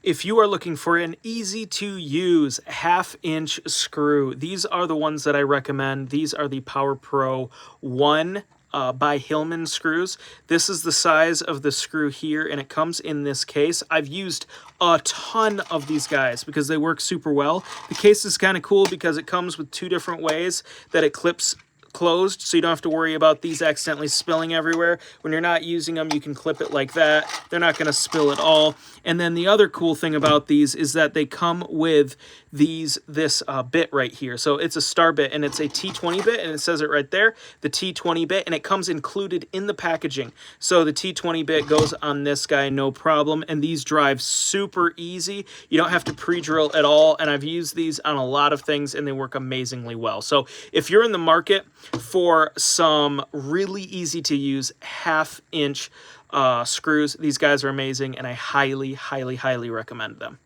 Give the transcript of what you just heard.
If you are looking for an easy to use 1/2 inch screw, these are the ones that I recommend. These are the POWERPRO 1 by Hillman screws. This is the size of the screw here, and it comes in this case. I've used a ton of these guys because they work super well. The case is kind of cool because it comes with 2 different ways that it clips closed, so you don't have to worry about these accidentally spilling everywhere. When you're not using them, you can clip it like that. They're not going to spill at all. And then the other cool thing about these is that they come with this bit right here. So it's a star bit, and it's a T20 bit, and it says it right there, the T20 bit, and it comes included in the packaging. So the T20 bit goes on this guy, no problem, and these drive super easy. You don't have to pre-drill at all, and I've used these on a lot of things, and they work amazingly well. So if you're in the market for some really easy to use 1/2 inch screws, these guys are amazing, and I highly, highly, highly recommend them.